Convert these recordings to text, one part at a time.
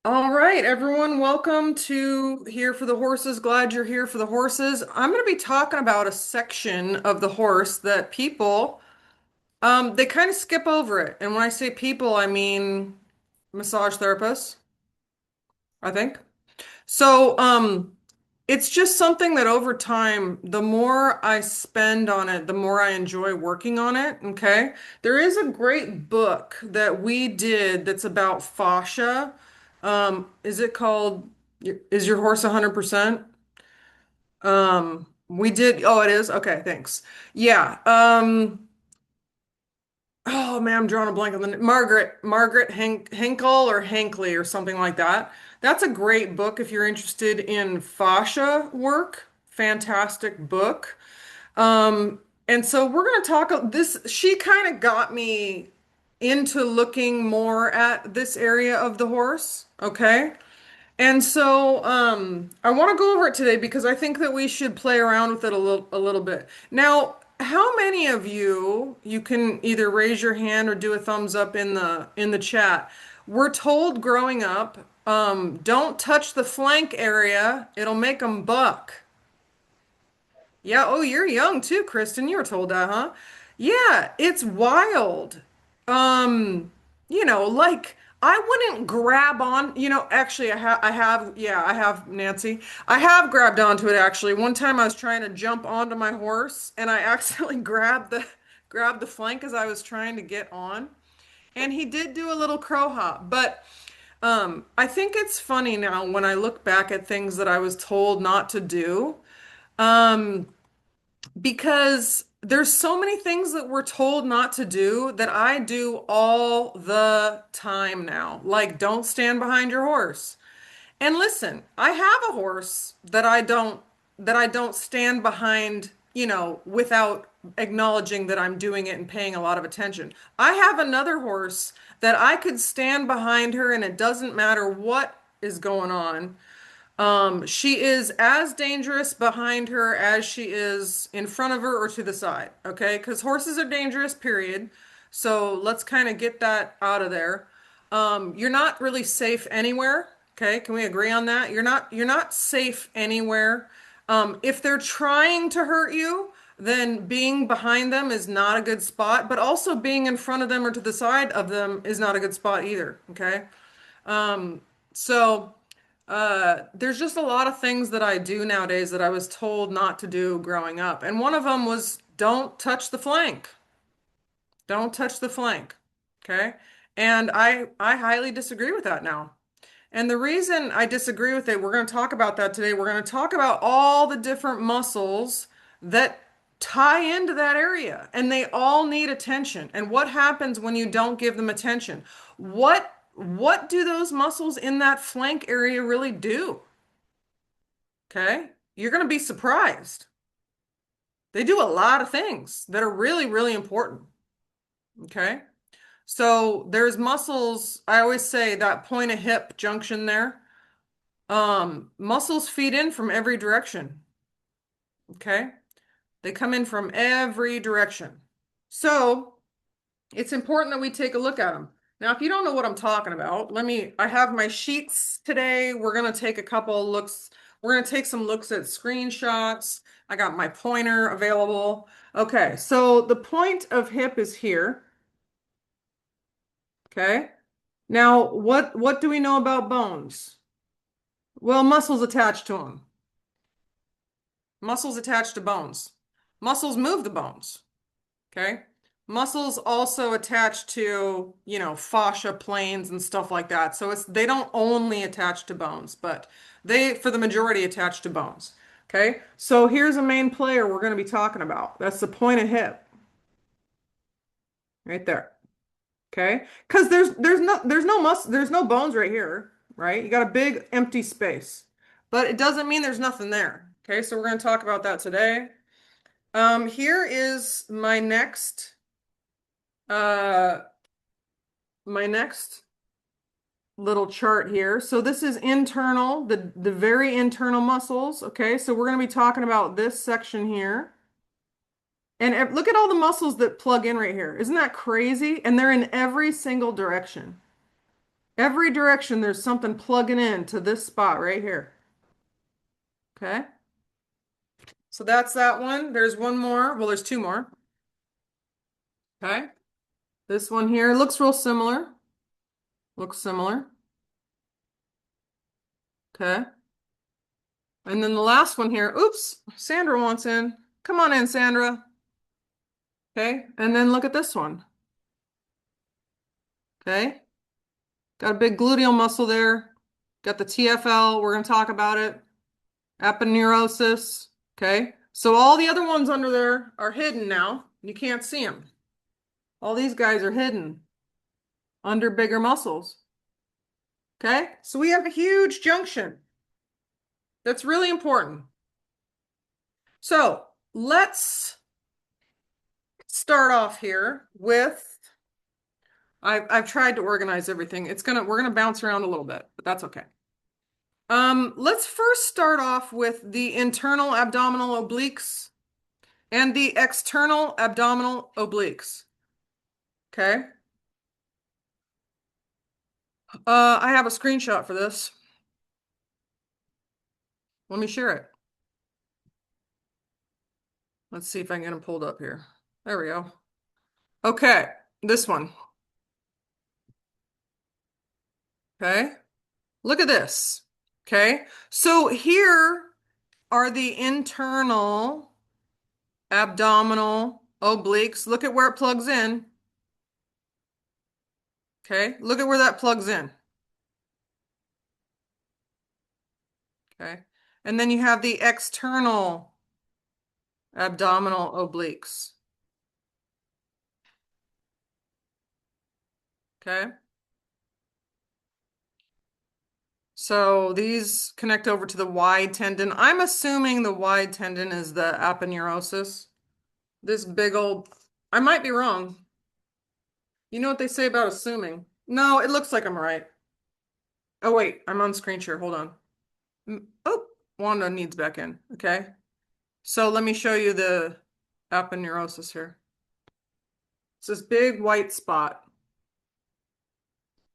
All right, everyone, welcome to Here for the Horses. Glad you're here for the horses. I'm going to be talking about a section of the horse that people, they kind of skip over it. And when I say people, I mean massage therapists, I think. So, it's just something that over time, the more I spend on it, the more I enjoy working on it. Okay. There is a great book that we did that's about fascia. Is it called Is Your Horse 100%? We did, oh, it is? Okay, thanks. Yeah. Oh man, I'm drawing a blank on the Margaret Henkel or Hankley or something like that. That's a great book if you're interested in fascia work. Fantastic book. And so we're going to talk this. She kind of got me into looking more at this area of the horse. Okay. And so I want to go over it today because I think that we should play around with it a little bit. Now, how many of you, you can either raise your hand or do a thumbs up in the chat, were told growing up, don't touch the flank area, it'll make them buck. Yeah, oh, you're young too, Kristen. You were told that, huh? Yeah, it's wild. Um, like I wouldn't grab on, actually I have Nancy. I have grabbed onto it actually. One time I was trying to jump onto my horse and I accidentally grabbed the flank as I was trying to get on. And he did do a little crow hop, but I think it's funny now when I look back at things that I was told not to do. Um, because there's so many things that we're told not to do that I do all the time now. Like, don't stand behind your horse. And listen, I have a horse that I don't stand behind, without acknowledging that I'm doing it and paying a lot of attention. I have another horse that I could stand behind her and it doesn't matter what is going on. She is as dangerous behind her as she is in front of her or to the side, okay? Because horses are dangerous, period. So let's kind of get that out of there. You're not really safe anywhere, okay? Can we agree on that? You're not safe anywhere. If they're trying to hurt you, then being behind them is not a good spot, but also being in front of them or to the side of them is not a good spot either, okay? So there's just a lot of things that I do nowadays that I was told not to do growing up. And one of them was don't touch the flank. Don't touch the flank. Okay? And I highly disagree with that now. And the reason I disagree with it, we're going to talk about that today. We're going to talk about all the different muscles that tie into that area, and they all need attention. And what happens when you don't give them attention? What do those muscles in that flank area really do? Okay? You're going to be surprised. They do a lot of things that are really, really important. Okay? So there's muscles, I always say that point of hip junction there. Muscles feed in from every direction. Okay? They come in from every direction. So it's important that we take a look at them. Now, if you don't know what I'm talking about, I have my sheets today. We're going to take a couple of looks. We're going to take some looks at screenshots. I got my pointer available. Okay, so the point of hip is here. Okay. Now, what do we know about bones? Well, muscles attached to them. Muscles attached to bones. Muscles move the bones. Okay. Muscles also attach to, fascia planes and stuff like that. So they don't only attach to bones, but they, for the majority, attach to bones. Okay. So here's a main player we're going to be talking about. That's the point of hip right there. Okay. Because there's no bones right here, right? You got a big empty space, but it doesn't mean there's nothing there. Okay. So we're going to talk about that today. Here is uh, my next little chart here. So this is internal, the very internal muscles. Okay, so we're going to be talking about this section here. And look at all the muscles that plug in right here. Isn't that crazy? And they're in every single direction. Every direction there's something plugging in to this spot right here. Okay. So that's that one. There's one more. Well, there's two more. Okay. This one here looks real similar. Looks similar. Okay. And then the last one here. Oops, Sandra wants in. Come on in, Sandra. Okay. And then look at this one. Okay. Got a big gluteal muscle there. Got the TFL. We're going to talk about it. Aponeurosis. Okay. So all the other ones under there are hidden now. You can't see them. All these guys are hidden under bigger muscles. Okay. So we have a huge junction. That's really important. So let's start off here with I've tried to organize everything. We're gonna bounce around a little bit, but that's okay. Let's first start off with the internal abdominal obliques and the external abdominal obliques. Okay. I have a screenshot for this. Let me share it. Let's see if I can get them pulled up here. There we go. Okay, this one. Okay, look at this. Okay, so here are the internal abdominal obliques. Look at where it plugs in. Okay, look at where that plugs in. Okay, and then you have the external abdominal obliques. Okay, so these connect over to the wide tendon. I'm assuming the wide tendon is the aponeurosis. This big old, I might be wrong. You know what they say about assuming? No, it looks like I'm right. Oh, wait, I'm on screen share. Hold on. Oh, Wanda needs back in. Okay. So let me show you the aponeurosis here. It's this big white spot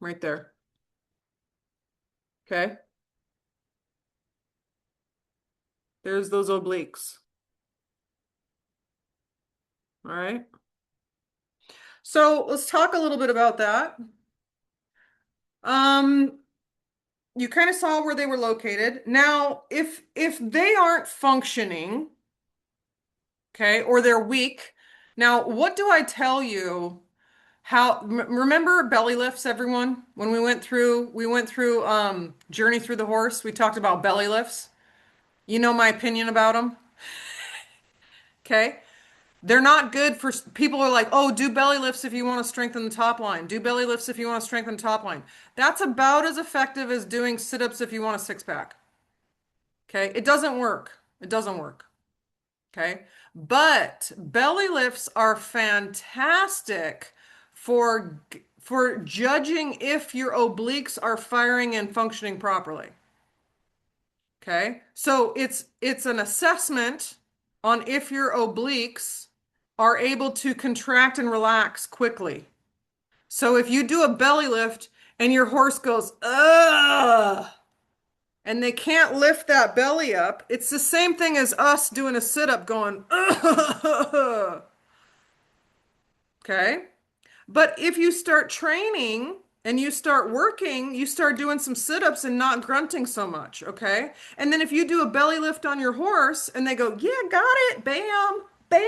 right there. Okay. There's those obliques. All right. So let's talk a little bit about that. Um, you kind of saw where they were located. Now, if they aren't functioning, okay, or they're weak, now what do I tell you? Remember belly lifts, everyone? When we went through Journey Through the Horse, we talked about belly lifts. You know my opinion about them, okay? They're not good for people are like, "Oh, do belly lifts if you want to strengthen the top line. Do belly lifts if you want to strengthen the top line." That's about as effective as doing sit-ups if you want a six pack. Okay? It doesn't work. It doesn't work. Okay? But belly lifts are fantastic for for judging if your obliques are firing and functioning properly. Okay? So it's an assessment on if your obliques are able to contract and relax quickly. So if you do a belly lift and your horse goes, ugh, and they can't lift that belly up, it's the same thing as us doing a sit-up going, ugh. Okay? But if you start training and you start working, you start doing some sit-ups and not grunting so much, okay? And then if you do a belly lift on your horse and they go, yeah, got it, bam, bam,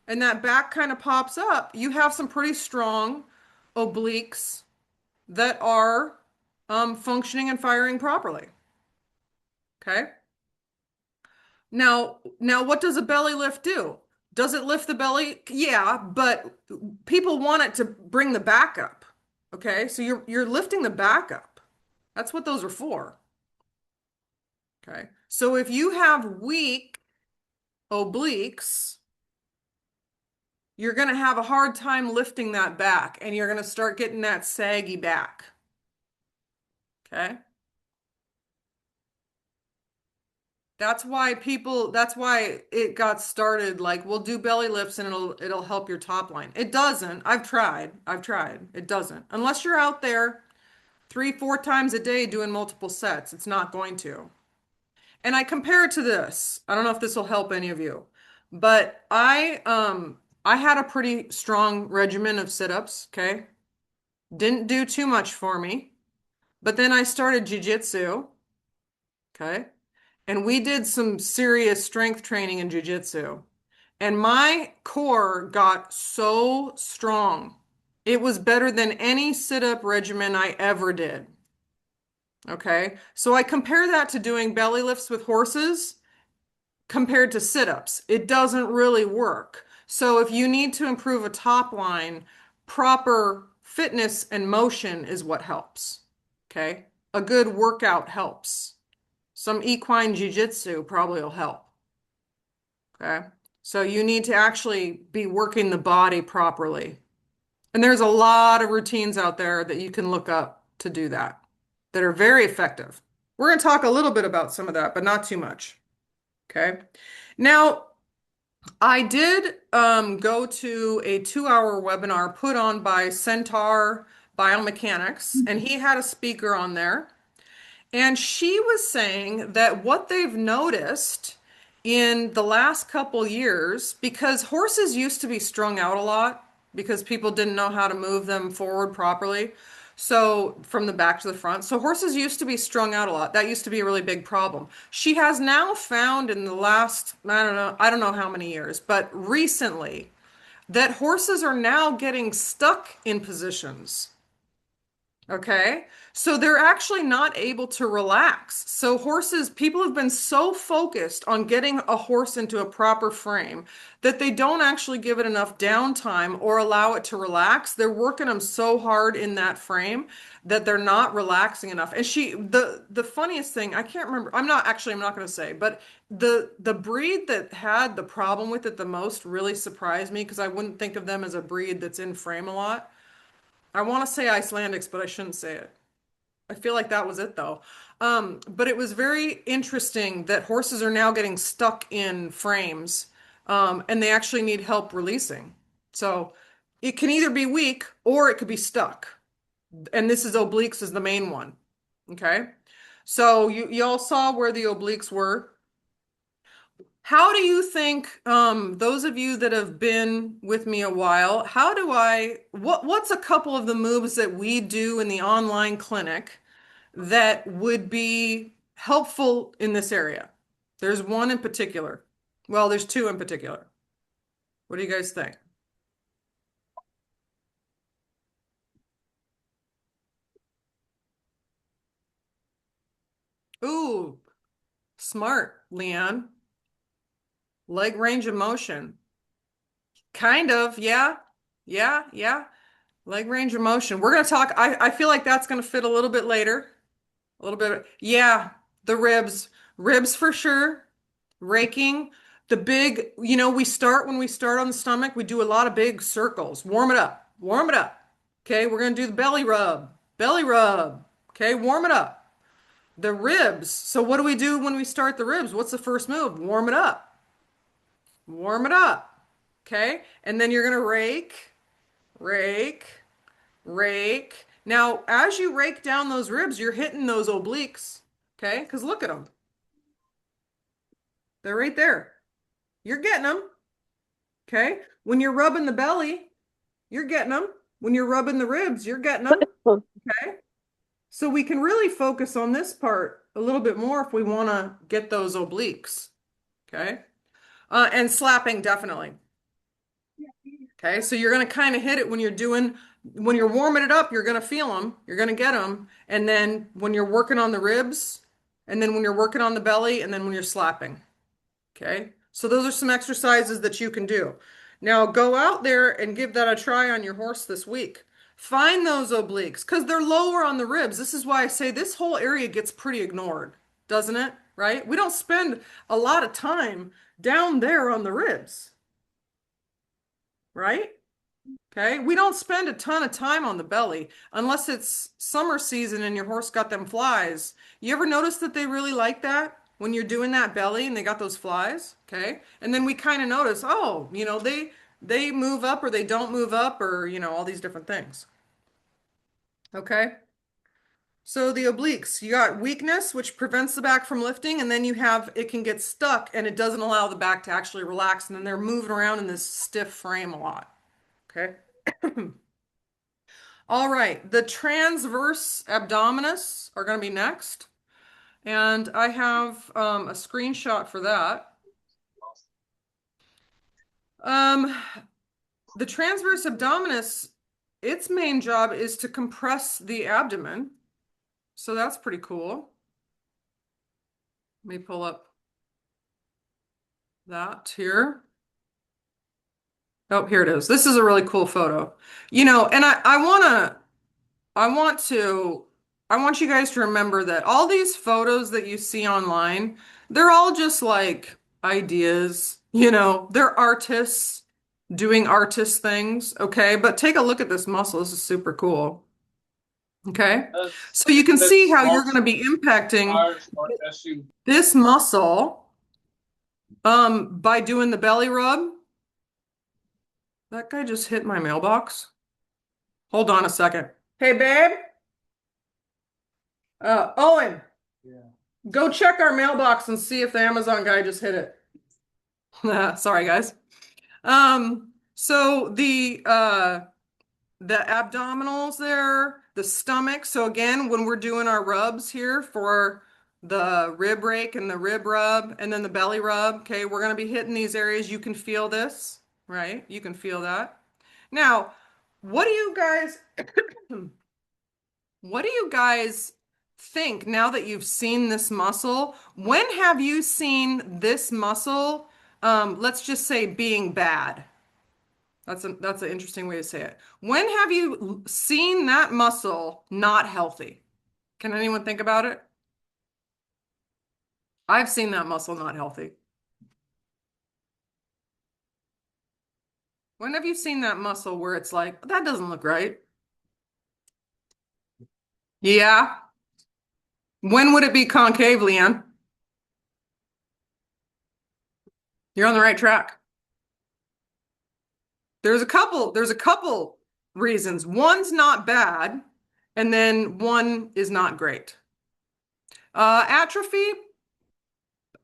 and that back kind of pops up, you have some pretty strong obliques that are functioning and firing properly. Okay. Now, what does a belly lift do? Does it lift the belly? Yeah, but people want it to bring the back up. Okay, so you're lifting the back up. That's what those are for. Okay, so if you have weak obliques, you're going to have a hard time lifting that back, and you're going to start getting that saggy back. Okay. That's why it got started like, we'll do belly lifts and it'll help your top line. It doesn't. I've tried. It doesn't. Unless you're out there 3, 4 times a day doing multiple sets. It's not going to. And I compare it to this. I don't know if this will help any of you, but I had a pretty strong regimen of sit-ups, okay? Didn't do too much for me. But then I started jujitsu, okay? And we did some serious strength training in jujitsu. And my core got so strong. It was better than any sit-up regimen I ever did. Okay. So I compare that to doing belly lifts with horses compared to sit-ups. It doesn't really work. So if you need to improve a top line, proper fitness and motion is what helps. Okay. A good workout helps. Some equine jiu-jitsu probably will help. Okay. So you need to actually be working the body properly. And there's a lot of routines out there that you can look up to do that that are very effective. We're going to talk a little bit about some of that, but not too much. Okay. Now, I did go to a 2 hour webinar put on by Centaur Biomechanics, and he had a speaker on there. And she was saying that what they've noticed in the last couple years, because horses used to be strung out a lot because people didn't know how to move them forward properly. So from the back to the front. So horses used to be strung out a lot. That used to be a really big problem. She has now found in the last, I don't know how many years, but recently that horses are now getting stuck in positions. Okay. So they're actually not able to relax. So horses, people have been so focused on getting a horse into a proper frame that they don't actually give it enough downtime or allow it to relax. They're working them so hard in that frame that they're not relaxing enough. And the funniest thing, I can't remember. I'm not going to say, but the breed that had the problem with it the most really surprised me because I wouldn't think of them as a breed that's in frame a lot. I want to say Icelandics, but I shouldn't say it. I feel like that was it though. But it was very interesting that horses are now getting stuck in frames, and they actually need help releasing. So it can either be weak or it could be stuck. And this is obliques is the main one. Okay. So you all saw where the obliques were. How do you think, those of you that have been with me a while, what's a couple of the moves that we do in the online clinic that would be helpful in this area? There's one in particular. Well, there's two in particular. What do you guys think? Ooh, smart, Leanne. Leg range of motion. Kind of, yeah. Yeah, yeah. Leg range of motion. We're going to talk. I feel like that's going to fit a little bit later. A little bit. Yeah, the ribs. Ribs for sure. Raking. The big, when we start on the stomach, we do a lot of big circles. Warm it up. Warm it up. Okay, we're going to do the belly rub. Belly rub. Okay, warm it up. The ribs. So what do we do when we start the ribs? What's the first move? Warm it up. Warm it up. Okay, and then you're going to rake, rake, rake. Now, as you rake down those ribs, you're hitting those obliques. Okay, because look at them. They're right there. You're getting them. Okay. When you're rubbing the belly, you're getting them. When you're rubbing the ribs, you're getting them. Okay. So we can really focus on this part a little bit more if we want to get those obliques. Okay. And slapping, definitely. Okay. So you're going to kind of hit it when you're warming it up, you're going to feel them, you're going to get them. And then when you're working on the ribs, and then when you're working on the belly, and then when you're slapping. Okay, so those are some exercises that you can do. Now go out there and give that a try on your horse this week. Find those obliques because they're lower on the ribs. This is why I say this whole area gets pretty ignored, doesn't it? Right? We don't spend a lot of time down there on the ribs, right? Okay, we don't spend a ton of time on the belly unless it's summer season and your horse got them flies. You ever notice that they really like that when you're doing that belly and they got those flies? Okay, and then we kind of notice, oh, they move up or they don't move up or all these different things. Okay, So the obliques, you got weakness, which prevents the back from lifting, and then you have it can get stuck and it doesn't allow the back to actually relax, and then they're moving around in this stiff frame a lot. Okay. All right, the transverse abdominis are going to be next, and I have a screenshot for that. Um, the transverse abdominis, its main job is to compress the abdomen, so that's pretty cool. Let me pull up that here. Oh, here it is. This is a really cool photo. And I want to, I want you guys to remember that all these photos that you see online, they're all just like ideas, they're artists doing artist things, okay? But take a look at this muscle. This is super cool. Okay. So you can see how you're going to be impacting this muscle by doing the belly rub. That guy just hit my mailbox. Hold on a second. Hey, babe. Owen, go check our mailbox and see if the Amazon guy just hit it. Sorry, guys. So the abdominals there, the stomach. So again, when we're doing our rubs here for the rib rake and the rib rub and then the belly rub, okay, we're going to be hitting these areas. You can feel this, right? You can feel that. Now, what do you guys what do you guys think now that you've seen this muscle? When have you seen this muscle, let's just say being bad? That's an interesting way to say it. When have you seen that muscle not healthy? Can anyone think about it? I've seen that muscle not healthy. When have you seen that muscle where it's like, that doesn't look right? Yeah. When would it be concave, Leanne? You're on the right track. There's a couple reasons. One's not bad, and then one is not great. Atrophy,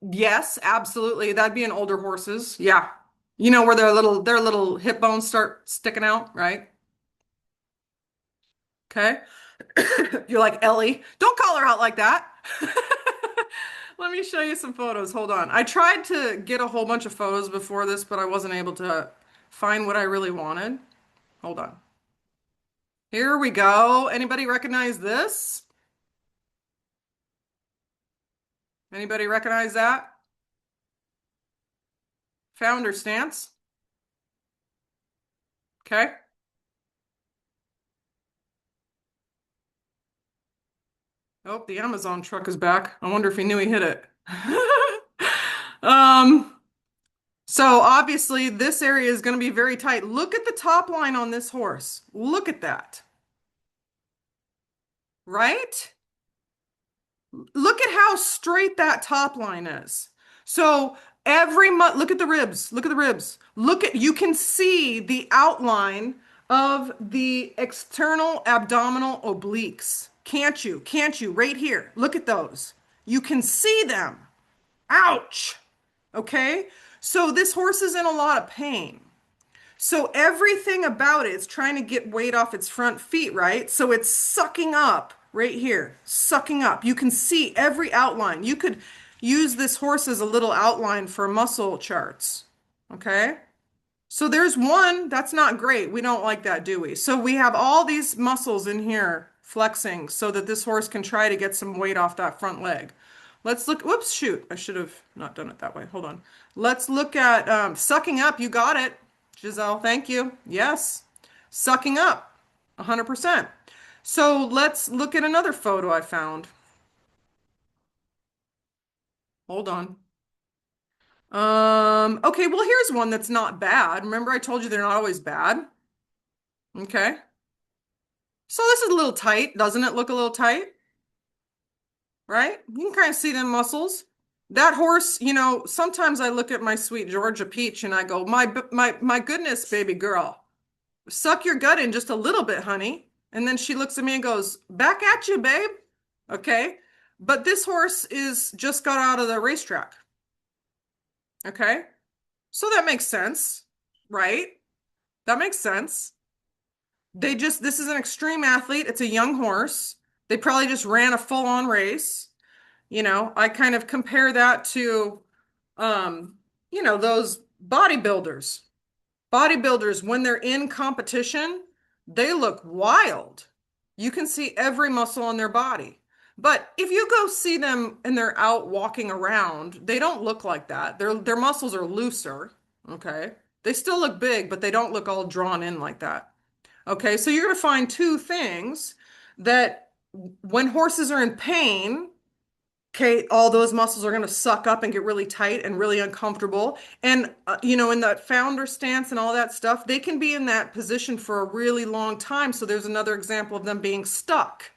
yes, absolutely. That'd be in older horses. Yeah. Where their little hip bones start sticking out, right? Okay. You're like, Ellie, don't call her out like that. Let me show you some photos. Hold on. I tried to get a whole bunch of photos before this, but I wasn't able to find what I really wanted. Hold on. Here we go. Anybody recognize this? Anybody recognize that? Founder stance. Okay. Oh, the Amazon truck is back. I wonder if he knew he hit it. Um, so obviously this area is going to be very tight. Look at the top line on this horse. Look at that. Right? Look at how straight that top line is. So look at the ribs. Look at the ribs. You can see the outline of the external abdominal obliques. Can't you? Can't you? Right here. Look at those. You can see them. Ouch. Okay. So this horse is in a lot of pain. So everything about it is trying to get weight off its front feet, right? So it's sucking up right here, sucking up. You can see every outline. You could use this horse as a little outline for muscle charts, okay? So there's one, that's not great. We don't like that, do we? So we have all these muscles in here flexing so that this horse can try to get some weight off that front leg. Let's look, whoops, shoot. I should have not done it that way. Hold on. Let's look at sucking up. You got it. Giselle, thank you. Yes, sucking up, 100%. So let's look at another photo I found. Hold on. Okay, well, here's one that's not bad. Remember I told you they're not always bad? Okay. So this is a little tight. Doesn't it look a little tight? Right? You can kind of see them muscles. That horse, sometimes I look at my sweet Georgia Peach and I go, my goodness, baby girl, suck your gut in just a little bit, honey. And then she looks at me and goes, back at you, babe. Okay. But this horse is just got out of the racetrack. Okay. So that makes sense, right? That makes sense. This is an extreme athlete. It's a young horse. They probably just ran a full-on race. I kind of compare that to, um, those bodybuilders. Bodybuilders, when they're in competition, they look wild. You can see every muscle on their body. But if you go see them and they're out walking around, they don't look like that. Their muscles are looser, okay? They still look big, but they don't look all drawn in like that. Okay, so you're going to find two things that when horses are in pain, okay, all those muscles are going to suck up and get really tight and really uncomfortable. And, in that founder stance and all that stuff, they can be in that position for a really long time. So there's another example of them being stuck.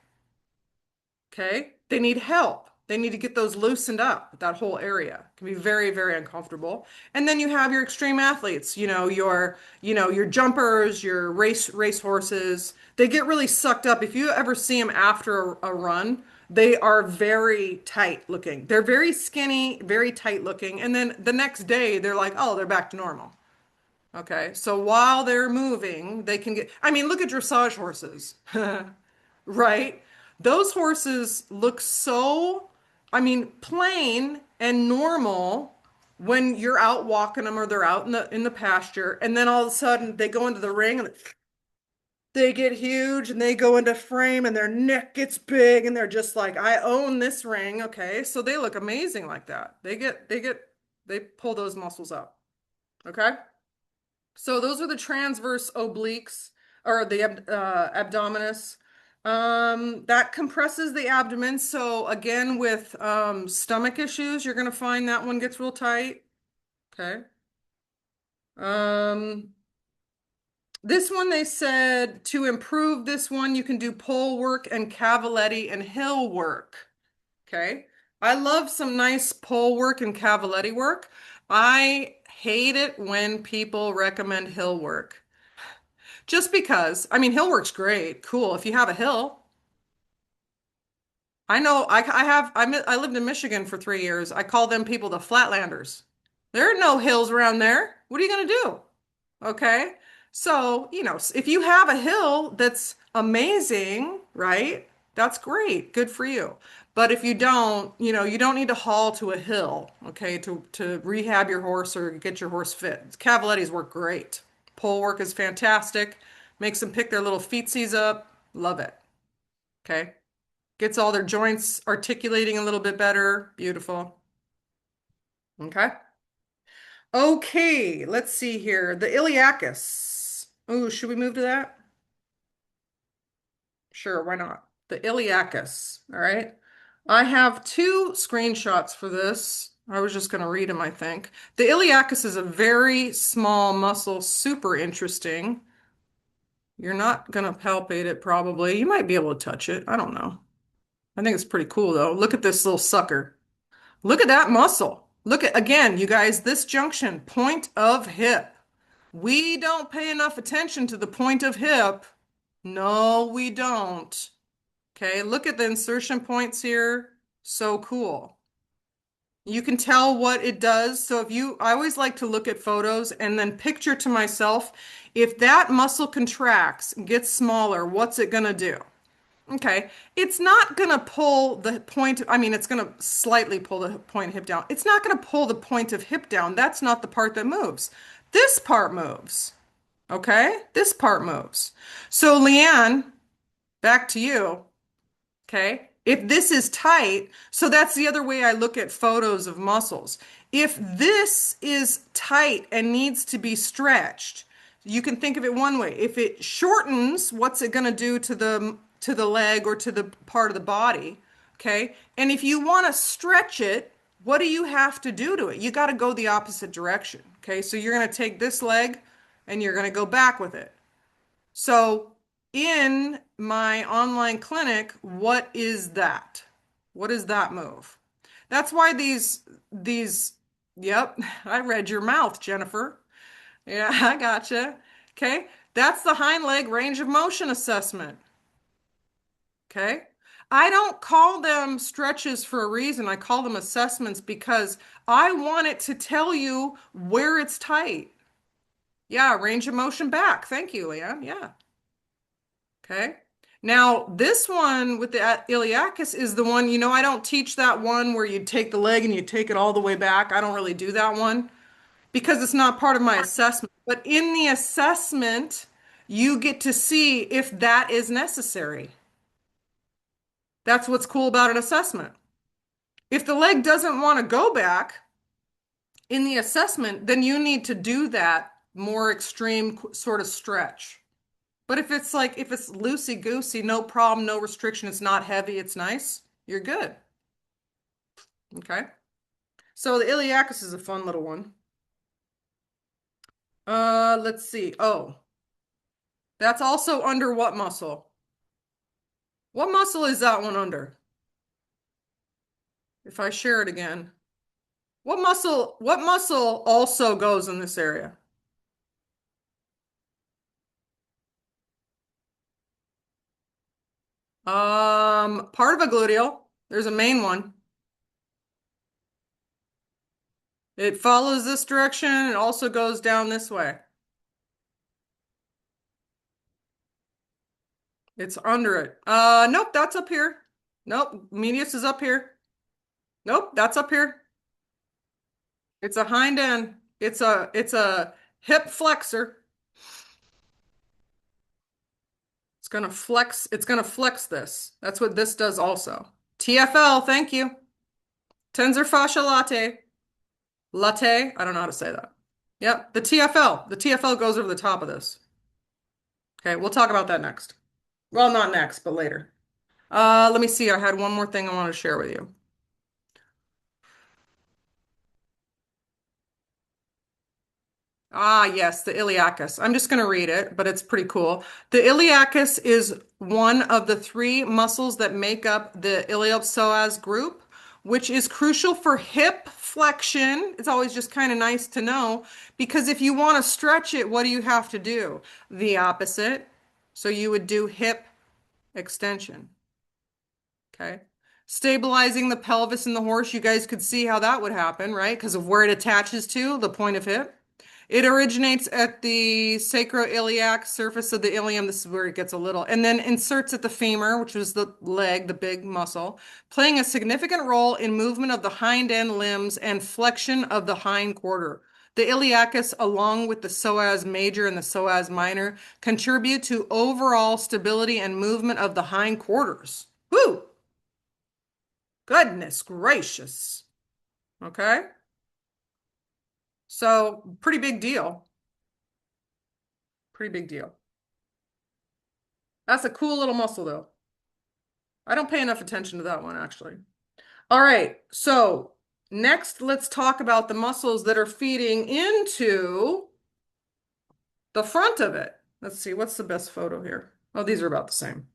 Okay. They need help. They need to get those loosened up, that whole area. It can be very, very uncomfortable. And then you have your extreme athletes, your jumpers, your race horses. They get really sucked up. If you ever see them after a run, they are very tight looking. They're very skinny, very tight looking. And then the next day they're like, oh, they're back to normal. Okay. So while they're moving, they can I mean, look at dressage horses. Right? Those horses look so, I mean, plain and normal when you're out walking them or they're out in the pasture, and then all of a sudden they go into the ring and they get huge and they go into frame and their neck gets big and they're just like, I own this ring. Okay. So they look amazing like that. They pull those muscles up. Okay. So those are the transverse obliques or the abdominis. That compresses the abdomen. So again, with stomach issues, you're going to find that one gets real tight. Okay. Um, this one they said to improve this one, you can do pole work and cavaletti and hill work. Okay. I love some nice pole work and cavaletti work. I hate it when people recommend hill work. Just because, I mean, hill work's great, cool. If you have a hill, I know I lived in Michigan for 3 years. I call them people the Flatlanders. There are no hills around there. What are you going to do? Okay. So, if you have a hill that's amazing, right? That's great. Good for you. But if you don't, you don't need to haul to a hill, okay, to rehab your horse or get your horse fit. Cavalettis work great. Pole work is fantastic. Makes them pick their little feetsies up. Love it. Okay. Gets all their joints articulating a little bit better. Beautiful. Okay. Okay, let's see here. The iliacus. Oh, should we move to that? Sure, why not? The iliacus. All right. I have two screenshots for this. I was just going to read them, I think. The iliacus is a very small muscle, super interesting. You're not going to palpate it probably. You might be able to touch it. I don't know. I think it's pretty cool though. Look at this little sucker. Look at that muscle. Look at, again, you guys, this junction, point of hip. We don't pay enough attention to the point of hip. No, we don't. Okay, look at the insertion points here. So cool. You can tell what it does. So I always like to look at photos and then picture to myself, if that muscle contracts and gets smaller, what's it gonna do? Okay, it's not gonna pull the point, I mean, it's gonna slightly pull the point of hip down. It's not gonna pull the point of hip down. That's not the part that moves. This part moves. Okay, this part moves. So Leanne, back to you. Okay. If this is tight, so that's the other way I look at photos of muscles. If this is tight and needs to be stretched, you can think of it one way. If it shortens, what's it going to do to the leg or to the part of the body? Okay? And if you want to stretch it, what do you have to do to it? You got to go the opposite direction. Okay? So you're going to take this leg and you're going to go back with it. So in my online clinic, what is that? What is that move? That's why yep, I read your mouth, Jennifer. Yeah, I gotcha. Okay, that's the hind leg range of motion assessment. Okay, I don't call them stretches for a reason. I call them assessments because I want it to tell you where it's tight. Yeah, range of motion back. Thank you, Leanne. Yeah. Okay. Now, this one with the iliacus is the one, I don't teach that one where you take the leg and you take it all the way back. I don't really do that one because it's not part of my assessment. But in the assessment, you get to see if that is necessary. That's what's cool about an assessment. If the leg doesn't want to go back in the assessment, then you need to do that more extreme sort of stretch. But if it's loosey goosey, no problem, no restriction, it's not heavy, it's nice, you're good. Okay. So the iliacus is a fun little one. Let's see. Oh, that's also under what muscle? What muscle is that one under? If I share it again. What muscle also goes in this area? Part of a gluteal. There's a main one. It follows this direction. It also goes down this way. It's under it. Nope, that's up here. Nope, medius is up here. Nope, that's up here. It's a hind end. It's a hip flexor. It's gonna flex this. That's what this does also. TFL, thank you. Tensor fascia latte. Latte, I don't know how to say that. Yep, the TFL. The TFL goes over the top of this. Okay, we'll talk about that next. Well, not next, but later. Let me see. I had one more thing I want to share with you. Ah, yes, the iliacus. I'm just going to read it, but it's pretty cool. The iliacus is one of the three muscles that make up the iliopsoas group, which is crucial for hip flexion. It's always just kind of nice to know because if you want to stretch it, what do you have to do? The opposite. So you would do hip extension. Okay. Stabilizing the pelvis in the horse, you guys could see how that would happen, right? Because of where it attaches to, the point of hip. It originates at the sacroiliac surface of the ilium. This is where it gets a little, and then inserts at the femur, which is the leg, the big muscle, playing a significant role in movement of the hind end limbs and flexion of the hind quarter. The iliacus, along with the psoas major and the psoas minor, contribute to overall stability and movement of the hind quarters. Woo! Goodness gracious. Okay. So, pretty big deal. Pretty big deal. That's a cool little muscle, though. I don't pay enough attention to that one, actually. All right. So, next, let's talk about the muscles that are feeding into the front of it. Let's see. What's the best photo here? Oh, these are about the same.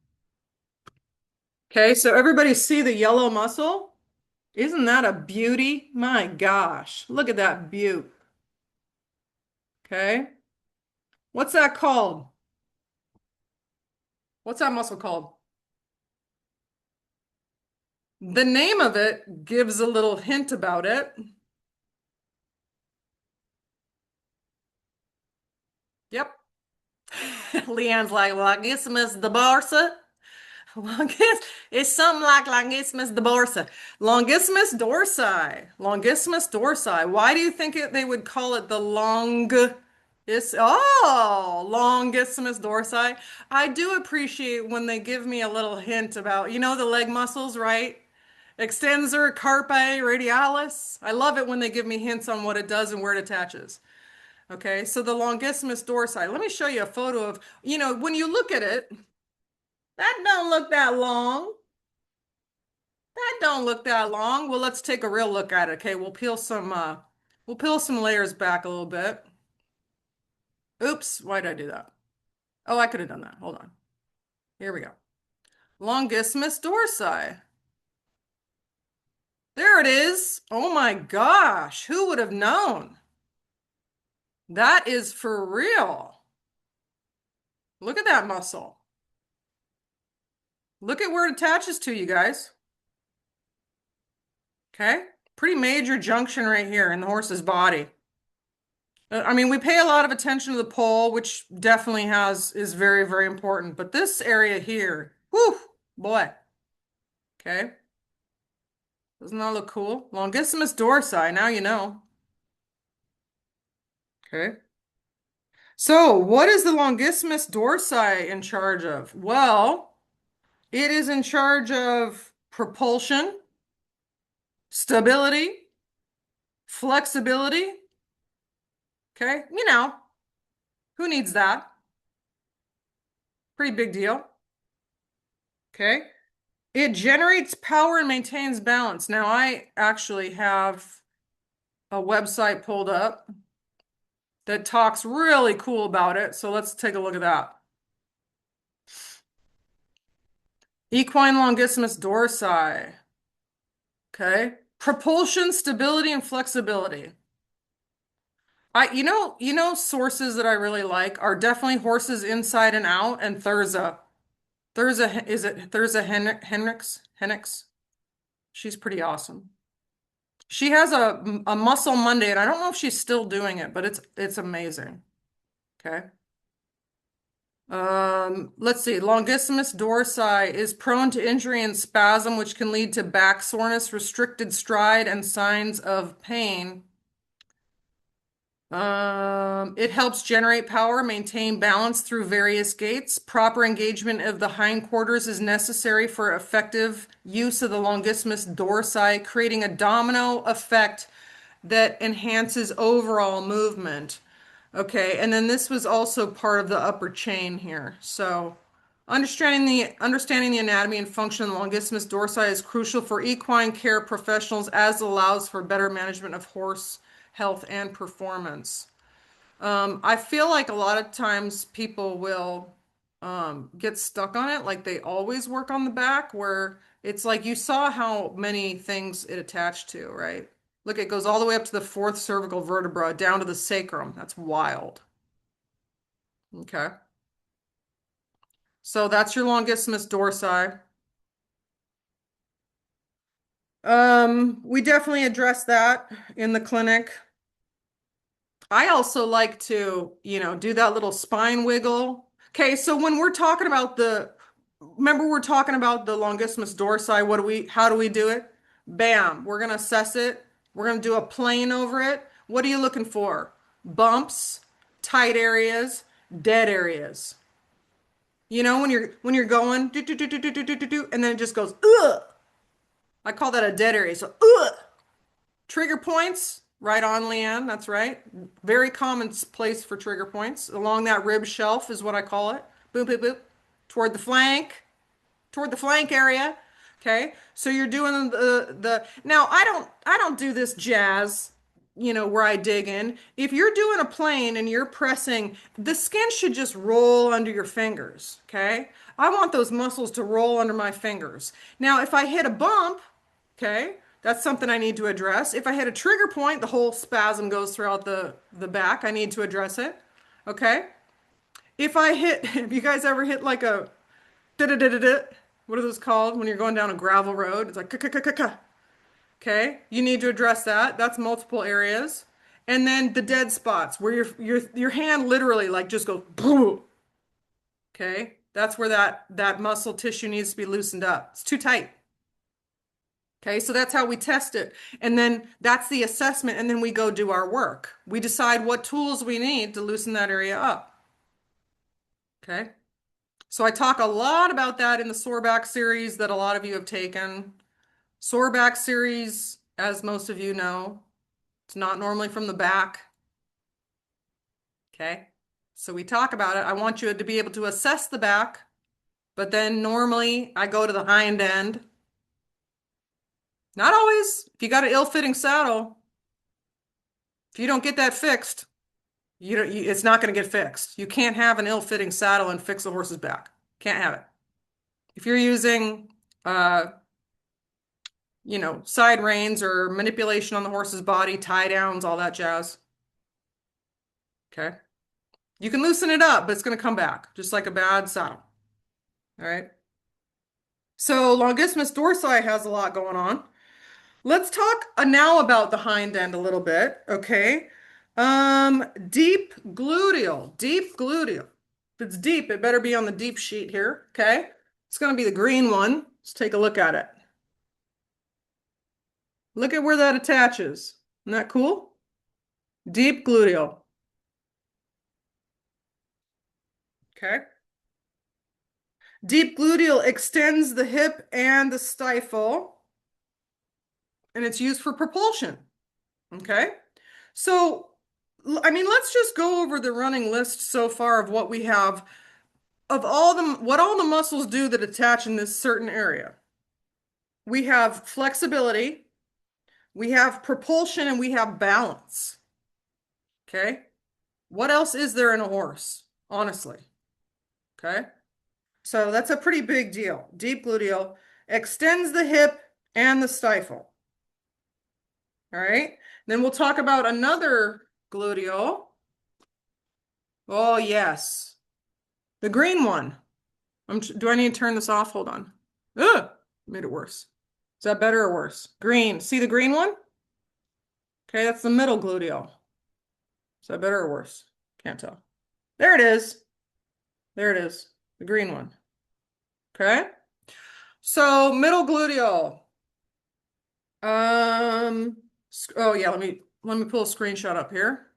Okay. So, everybody see the yellow muscle? Isn't that a beauty? My gosh. Look at that beaut. Okay. What's that called? What's that muscle called? The name of it gives a little hint about it. Yep. Leanne's like longissimus dorsi. Longis, it's something like longissimus dorsi. Longissimus dorsi. Longissimus dorsi. Why do you think they would call it the long? Longissimus dorsi. I do appreciate when they give me a little hint about, the leg muscles, right? Extensor carpi radialis. I love it when they give me hints on what it does and where it attaches. Okay, so the longissimus dorsi. Let me show you a photo of, when you look at it, that don't look that long. That don't look that long. Well, let's take a real look at it. Okay, we'll peel some layers back a little bit. Oops, why did I do that? Oh, I could have done that. Hold on. Here we go. Longissimus dorsi. There it is. Oh my gosh, who would have known? That is for real. Look at that muscle. Look at where it attaches to, you guys. Okay? Pretty major junction right here in the horse's body. I mean, we pay a lot of attention to the pole, which definitely is very, very important. But this area here, whew, boy. Okay. Doesn't that look cool? Longissimus dorsi, now you know. Okay. So, what is the longissimus dorsi in charge of? Well, it is in charge of propulsion, stability, flexibility. Okay. Who needs that? Pretty big deal. Okay. It generates power and maintains balance. Now, I actually have a website pulled up that talks really cool about it. So let's take a look at that. Equine longissimus dorsi. Okay. Propulsion, stability, and flexibility. Sources that I really like are definitely Horses Inside and Out and Thurza. Is it Thurza Henricks? She's pretty awesome. She has a Muscle Monday, and I don't know if she's still doing it, but it's amazing. Okay. Let's see. Longissimus dorsi is prone to injury and spasm, which can lead to back soreness, restricted stride, and signs of pain. It helps generate power, maintain balance through various gaits. Proper engagement of the hindquarters is necessary for effective use of the longissimus dorsi, creating a domino effect that enhances overall movement. Okay, and then this was also part of the upper chain here. So understanding the anatomy and function of the longissimus dorsi is crucial for equine care professionals as it allows for better management of horse health and performance. I feel like a lot of times people will get stuck on it, like they always work on the back, where it's like you saw how many things it attached to, right? Look, it goes all the way up to the fourth cervical vertebra, down to the sacrum. That's wild. Okay. So that's your longissimus dorsi. We definitely address that in the clinic. I also like to, do that little spine wiggle. Okay, so when we're talking about remember we're talking about the longissimus dorsi, how do we do it? Bam, we're gonna assess it. We're gonna do a plane over it. What are you looking for? Bumps, tight areas, dead areas. When you're going do do do do do do do do do, and then it just goes ugh. I call that a dead area. So ugh. Trigger points, right on, Leanne. That's right. Very common place for trigger points. Along that rib shelf is what I call it. Boop, boop, boop. Toward the flank, toward the flank area. Okay. So you're doing the now I don't do this jazz, where I dig in. If you're doing a plane and you're pressing, the skin should just roll under your fingers. Okay. I want those muscles to roll under my fingers. Now, if I hit a bump, okay, that's something I need to address. If I hit a trigger point, the whole spasm goes throughout the back. I need to address it. Okay. Have you guys ever hit like a da-da-da-da-da? What are those called when you're going down a gravel road? It's like ka-ka-ka-ka-ka. Okay. You need to address that. That's multiple areas. And then the dead spots where your hand literally like just goes boom. Okay. That's where that muscle tissue needs to be loosened up. It's too tight. Okay, so that's how we test it. And then that's the assessment, and then we go do our work. We decide what tools we need to loosen that area up. Okay, so I talk a lot about that in the sore back series that a lot of you have taken. Sore back series, as most of you know, it's not normally from the back. Okay, so we talk about it. I want you to be able to assess the back, but then normally I go to the hind end. Not always. If you got an ill-fitting saddle, if you don't get that fixed, it's not going to get fixed. You can't have an ill-fitting saddle and fix a horse's back. Can't have it. If you're using, uh, side reins or manipulation on the horse's body, tie downs, all that jazz. Okay. You can loosen it up, but it's going to come back, just like a bad saddle. All right. So longissimus dorsi has a lot going on. Let's talk now about the hind end a little bit, okay? Deep gluteal, deep gluteal. If it's deep, it better be on the deep sheet here, okay? It's going to be the green one. Let's take a look at it. Look at where that attaches. Isn't that cool? Deep gluteal, okay? Deep gluteal extends the hip and the stifle, and it's used for propulsion, okay? So, I mean, let's just go over the running list so far of what we have of what all the muscles do that attach in this certain area. We have flexibility, we have propulsion, and we have balance. Okay. What else is there in a horse? Honestly. Okay. So that's a pretty big deal. Deep gluteal extends the hip and the stifle. All right. Then we'll talk about another gluteal. Oh, yes. The green one. Do I need to turn this off? Hold on. Ugh, made it worse. Is that better or worse? Green. See the green one? Okay, that's the middle gluteal. Is that better or worse? Can't tell. There it is. There it is. The green one. Okay. So middle gluteal. Um, oh yeah, let me pull a screenshot up here.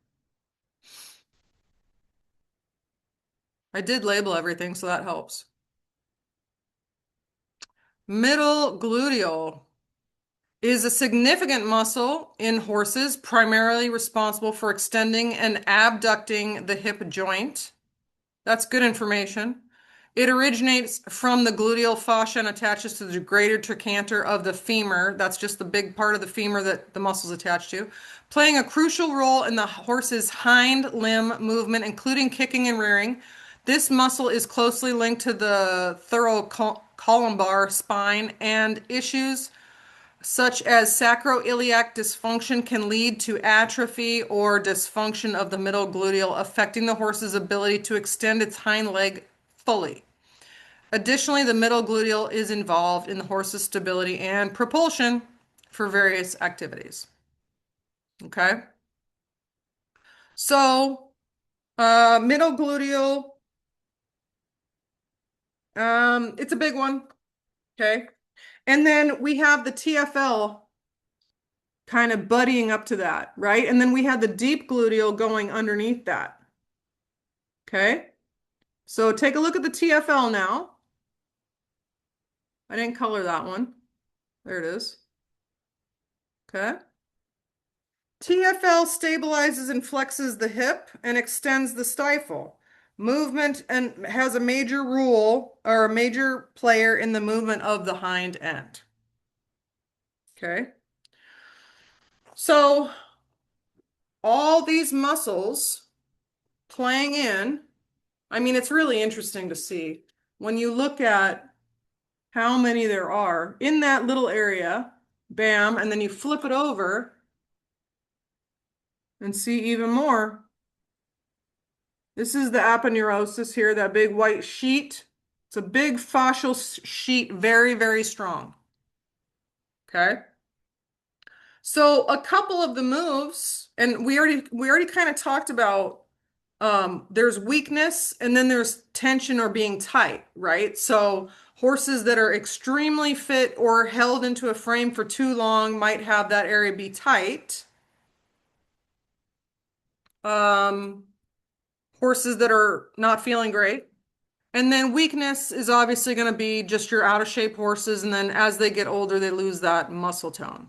I did label everything, so that helps. Middle gluteal is a significant muscle in horses, primarily responsible for extending and abducting the hip joint. That's good information. It originates from the gluteal fascia and attaches to the greater trochanter of the femur. That's just the big part of the femur that the muscle's attached to, playing a crucial role in the horse's hind limb movement, including kicking and rearing. This muscle is closely linked to the thoracolumbar spine, and issues such as sacroiliac dysfunction can lead to atrophy or dysfunction of the middle gluteal, affecting the horse's ability to extend its hind leg fully. Additionally, the middle gluteal is involved in the horse's stability and propulsion for various activities. Okay. So, middle gluteal, it's a big one. Okay. And then we have the TFL kind of buddying up to that, right? And then we had the deep gluteal going underneath that. Okay. So take a look at the TFL now. I didn't color that one. There it is. Okay. TFL stabilizes and flexes the hip and extends the stifle. Movement and has a major role or a major player in the movement of the hind end. Okay. So all these muscles playing in, I mean, it's really interesting to see when you look at how many there are in that little area, bam, and then you flip it over and see even more. This is the aponeurosis here, that big white sheet. It's a big fascial sheet, very, very strong. Okay. So a couple of the moves, and we already kind of talked about there's weakness and then there's tension or being tight, right? So horses that are extremely fit or held into a frame for too long might have that area be tight. Um, Horses that are not feeling great. And then weakness is obviously going to be just your out of shape horses. And then as they get older, they lose that muscle tone.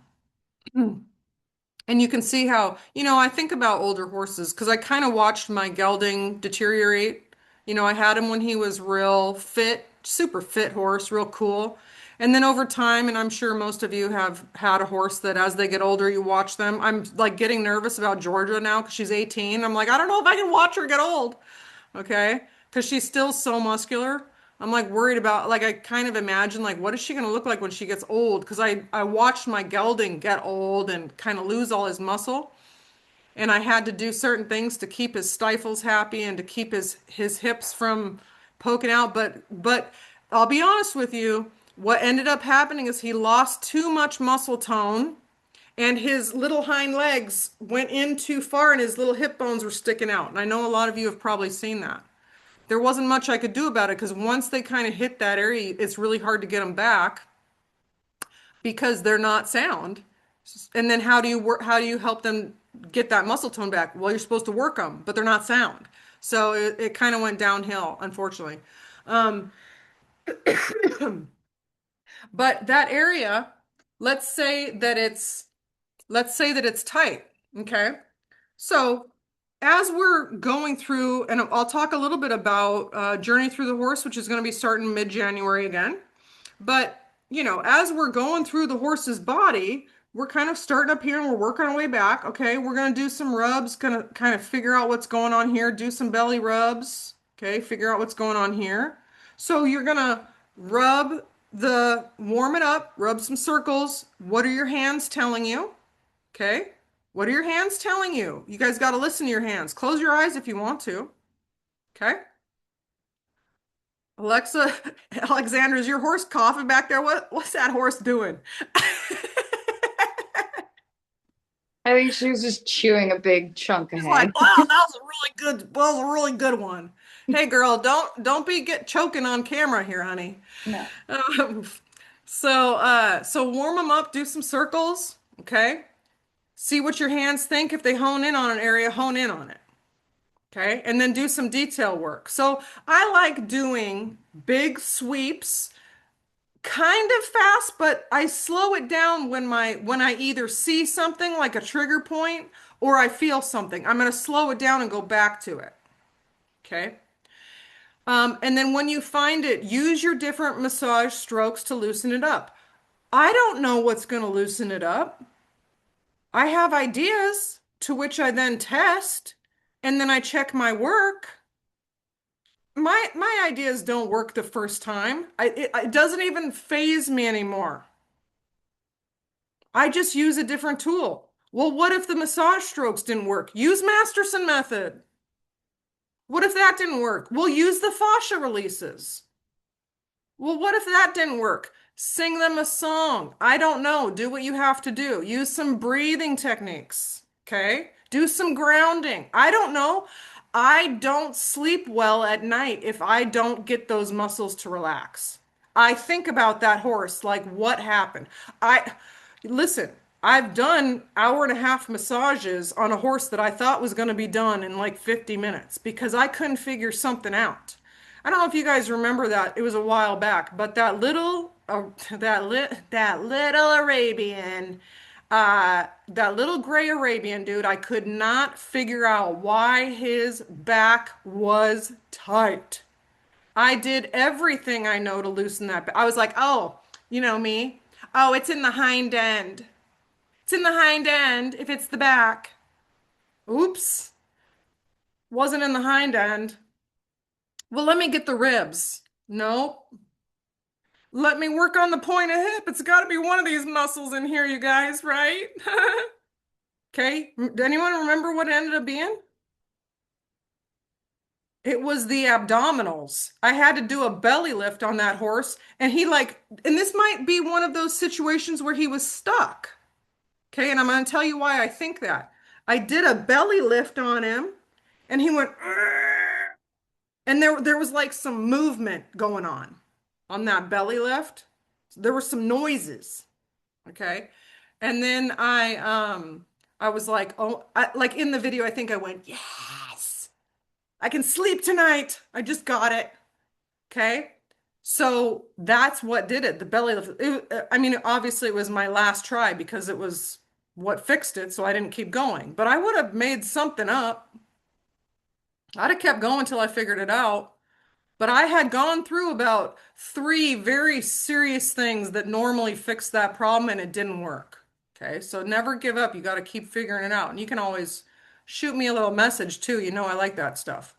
And you can see how, I think about older horses because I kind of watched my gelding deteriorate. I had him when he was real fit, super fit horse, real cool. And then over time, and I'm sure most of you have had a horse that as they get older, you watch them. I'm like getting nervous about Georgia now because she's 18. I'm like, I don't know if I can watch her get old. Okay. Because she's still so muscular. I'm like worried about, like, I kind of imagine, like, what is she going to look like when she gets old? Because I watched my gelding get old and kind of lose all his muscle. And I had to do certain things to keep his stifles happy and to keep his hips from poking out. But I'll be honest with you, What ended up happening is he lost too much muscle tone and his little hind legs went in too far and his little hip bones were sticking out. And I know a lot of you have probably seen that. There wasn't much I could do about it because once they kind of hit that area, it's really hard to get them back because they're not sound. And then how do you work, how do you help them get that muscle tone back? Well, you're supposed to work them, but they're not sound. So it kind of went downhill, unfortunately. Um, but that area, let's say that it's let's say that it's tight. Okay. So as we're going through, and I'll talk a little bit about Journey Through the Horse, which is going to be starting mid-January again. But, as we're going through the horse's body, we're kind of starting up here and we're working our way back. Okay, we're going to do some rubs, gonna kind of figure out what's going on here, do some belly rubs. Okay, figure out what's going on here. So you're going to warm it up, rub some circles. What are your hands telling you? Okay. What are your hands telling you? You guys got to listen to your hands. Close your eyes if you want to. Okay. Alexa, Alexander, is your horse coughing back there? What's that horse doing? I think she was just chewing a big chunk of He's like, hay. wow, that was a really good one. Hey girl, don't be get choking on camera here, honey. No. Um, so warm them up, do some circles, okay? See what your hands think. If they hone in on an area, hone in on it. Okay, and then do some detail work. So I like doing big sweeps, kind of fast, but I slow it down when I either see something like a trigger point or I feel something. I'm going to slow it down and go back to it. Okay. And then when you find it, use your different massage strokes to loosen it up. I don't know what's going to loosen it up. I have ideas to which I then test and then I check my work. My ideas don't work the first time. It doesn't even phase me anymore. I just use a different tool. Well, what if the massage strokes didn't work? Use Masterson method. What if that didn't work? We'll use the fascia releases. Well, what if that didn't work? Sing them a song. I don't know. Do what you have to do. Use some breathing techniques. Okay? Do some grounding. I don't know. I don't sleep well at night if I don't get those muscles to relax. I think about that horse, like what happened. I listen, I've done hour and a half massages on a horse that I thought was going to be done in like 50 minutes because I couldn't figure something out. I don't know if you guys remember that. It was a while back, but that little Arabian, that little gray Arabian dude, I could not figure out why his back was tight. I did everything I know to loosen that. I was like, oh, you know me. Oh, it's in the hind end. It's in the hind end if it's the back. Oops, wasn't in the hind end. Well, let me get the ribs. No, let me work on the point of hip. It's got to be one of these muscles in here, you guys, right? Okay. Anyone remember what it ended up being? It was the abdominals. I had to do a belly lift on that horse, and and this might be one of those situations where he was stuck. Okay, and I'm going to tell you why I think that. I did a belly lift on him, and he went, "Arr!" And there was like some movement going on that belly lift. There were some noises. Okay. And then I was like, like in the video, I think I went, yes, I can sleep tonight. I just got it. Okay. So that's what did it. The belly lift. I mean, obviously it was my last try because it was what fixed it. So I didn't keep going, but I would have made something up. I'd have kept going till I figured it out. But I had gone through about three very serious things that normally fix that problem and it didn't work. Okay, so never give up. You got to keep figuring it out. And you can always shoot me a little message too. You know, I like that stuff.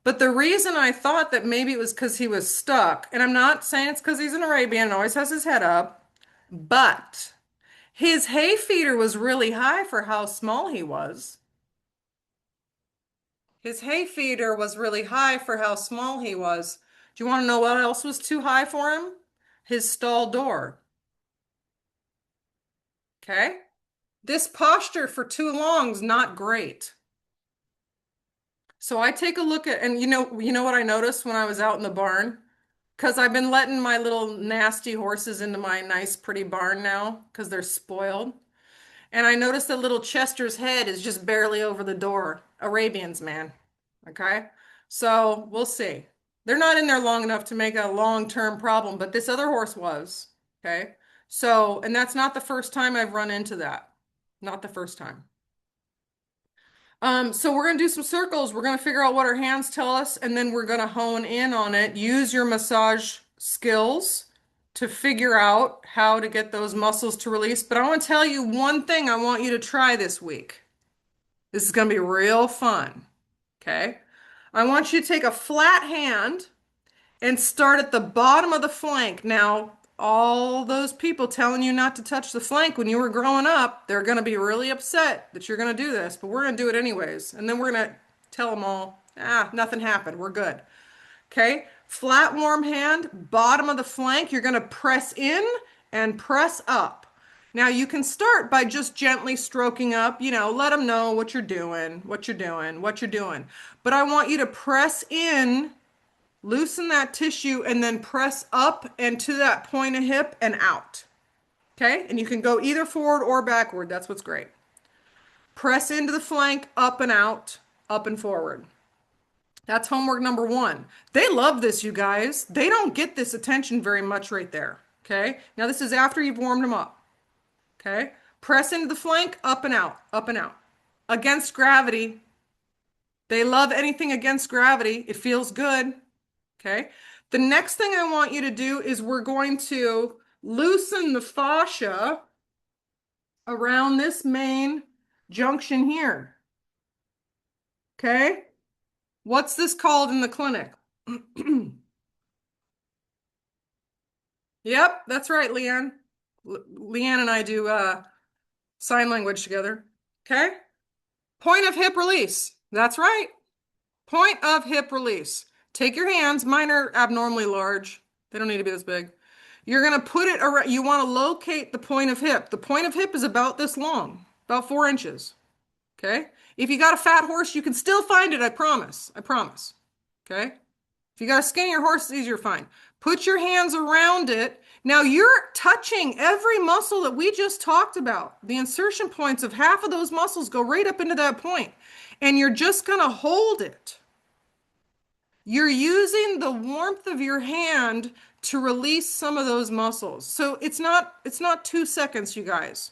But the reason I thought that maybe it was because he was stuck, and I'm not saying it's because he's an Arabian and always has his head up, but his hay feeder was really high for how small he was. His hay feeder was really high for how small he was. Do you want to know what else was too high for him? his stall door. Okay? This posture for too long is not great. So I take a look at, and you know what I noticed when I was out in the barn? Because I've been letting my little nasty horses into my nice, pretty barn now because they're spoiled. And I noticed that little Chester's head is just barely over the door. Arabians, man. Okay? So we'll see. They're not in there long enough to make a long-term problem, but this other horse was. Okay? So, and that's not the first time I've run into that. Not the first time. So we're gonna do some circles. We're gonna figure out what our hands tell us, and then we're gonna hone in on it. Use your massage skills to figure out how to get those muscles to release. But I want to tell you one thing I want you to try this week. This is gonna be real fun. Okay? I want you to take a flat hand and start at the bottom of the flank. Now, all those people telling you not to touch the flank when you were growing up, they're going to be really upset that you're going to do this, but we're going to do it anyways. And then we're going to tell them all, nothing happened. We're good. Okay? Flat, warm hand, bottom of the flank. You're going to press in and press up. Now, you can start by just gently stroking up, let them know what you're doing, what you're doing, what you're doing. But I want you to press in. Loosen that tissue and then press up and to that point of hip and out. Okay? And you can go either forward or backward. That's what's great. Press into the flank, up and out, up and forward. That's homework number one. They love this, you guys. They don't get this attention very much right there. Okay? Now, this is after you've warmed them up. Okay? Press into the flank, up and out, up and out. Against gravity. They love anything against gravity. It feels good. Okay. The next thing I want you to do is we're going to loosen the fascia around this main junction here. Okay. What's this called in the clinic? Yep, that's right, Leanne. Leanne and I do sign language together. Okay. Point of hip release. That's right. Point of hip release. Take your hands. Mine are abnormally large. They don't need to be this big. You're going to put it around. You want to locate the point of hip. The point of hip is about this long, about 4 inches. Okay. If you got a fat horse, you can still find it. I promise. I promise. Okay. If you got a skinnier horse, it's easier to find. Put your hands around it. Now you're touching every muscle that we just talked about. The insertion points of half of those muscles go right up into that point. And you're just going to hold it. You're using the warmth of your hand to release some of those muscles. So it's not 2 seconds, you guys.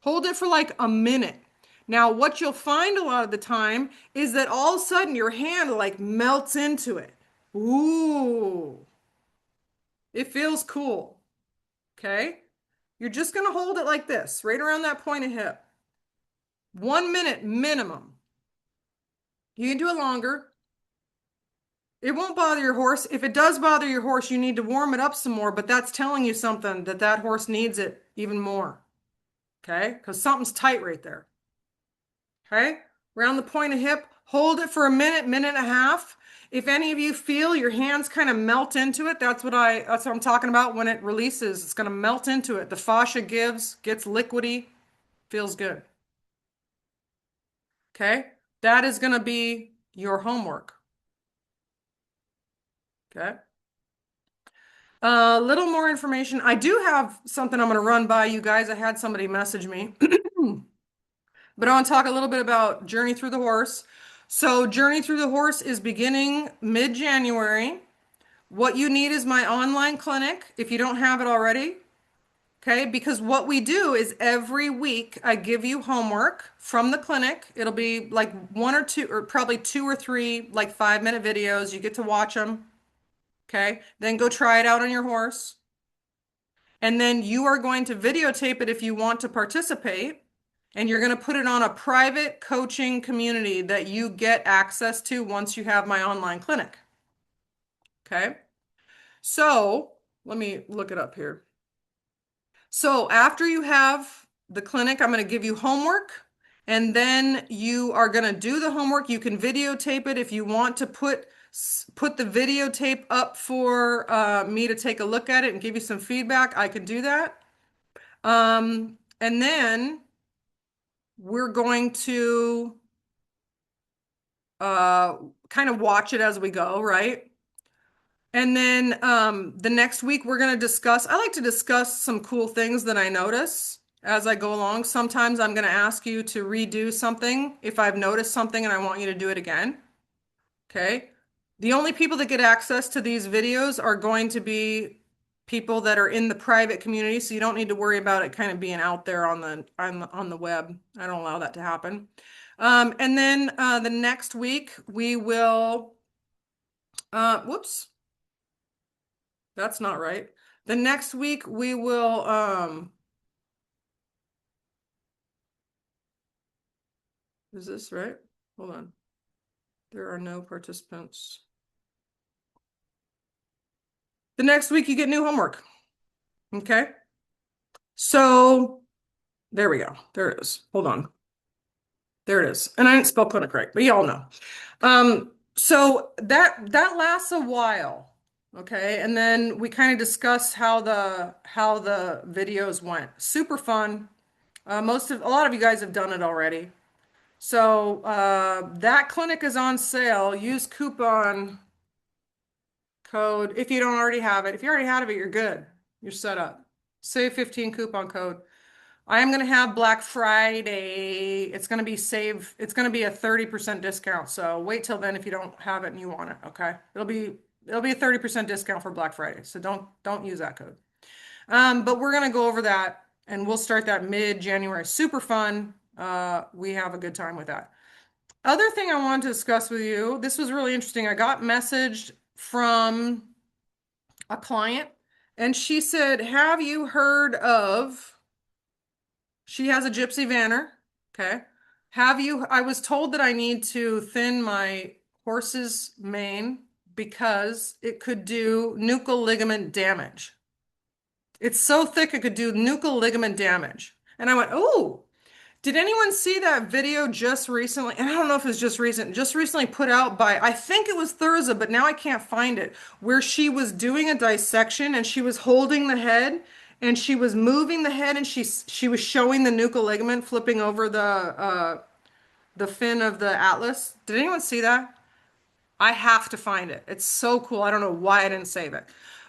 Hold it for like a minute. Now, what you'll find a lot of the time is that all of a sudden your hand like melts into it. Ooh. It feels cool. Okay? You're just going to hold it like this, right around that point of hip. 1 minute minimum. You can do it longer. It won't bother your horse. If it does bother your horse, you need to warm it up some more, but that's telling you something that that horse needs it even more. Okay? Because something's tight right there. Okay? Around the point of hip, hold it for a minute, minute and a half. If any of you feel your hands kind of melt into it, that's what I'm talking about when it releases. It's going to melt into it. The fascia gets liquidy, feels good. Okay? That is going to be your homework. Okay? A little more information. I do have something I'm going to run by you guys. I had somebody message me. But I want to talk a little bit about Journey Through the Horse. So Journey Through the Horse is beginning mid-January. What you need is my online clinic if you don't have it already. Okay, because what we do is every week I give you homework from the clinic. It'll be like 1 or 2 or probably 2 or 3 like 5-minute videos. You get to watch them. Okay, then go try it out on your horse. And then you are going to videotape it if you want to participate. And you're going to put it on a private coaching community that you get access to once you have my online clinic. Okay. So let me look it up here. So after you have the clinic, I'm going to give you homework. And then you are going to do the homework. You can videotape it if you want to put put the videotape up for me to take a look at it and give you some feedback, I can do that. And then we're going to uh, kind of watch it as we go, right? And then the next week we're going to discuss, I like to discuss some cool things that I notice as I go along. Sometimes I'm going to ask you to redo something if I've noticed something and I want you to do it again. Okay. The only people that get access to these videos are going to be people that are in the private community, so you don't need to worry about it kind of being out there on the web. I don't allow that to happen. And then the next week we will whoops, that's not right. The next week we will is this right? Hold on. There are no participants. The next week you get new homework. Okay. So there we go. There it is. Hold on. There it is. And I didn't spell clinic right, but y'all know. So that lasts a while. Okay. And then we kind of discuss how the videos went. Super fun. A lot of you guys have done it already. So that clinic is on sale. Use coupon code if you don't already have it. If you already have it, you're good. You're set up. Save 15 coupon code. I am going to have Black Friday. It's going to be a 30% discount. So wait till then if you don't have it and you want it, okay? It'll be a 30% discount for Black Friday. So don't use that code. But we're going to go over that and we'll start that mid-January. Super fun. We have a good time with that. Other thing I wanted to discuss with you, this was really interesting. I got messaged from a client and she said, "Have you heard of?" She has a Gypsy Vanner. Okay. I was told that I need to thin my horse's mane because it could do nuchal ligament damage. It's so thick it could do nuchal ligament damage. And I went, "Oh, did anyone see that video just recently?" And I don't know if it's just recently put out by, I think it was Thurza, but now I can't find it, where she was doing a dissection and she was holding the head and she was moving the head and she was showing the nuchal ligament flipping over the fin of the atlas. Did anyone see that? I have to find it. It's so cool. I don't know why I didn't save it.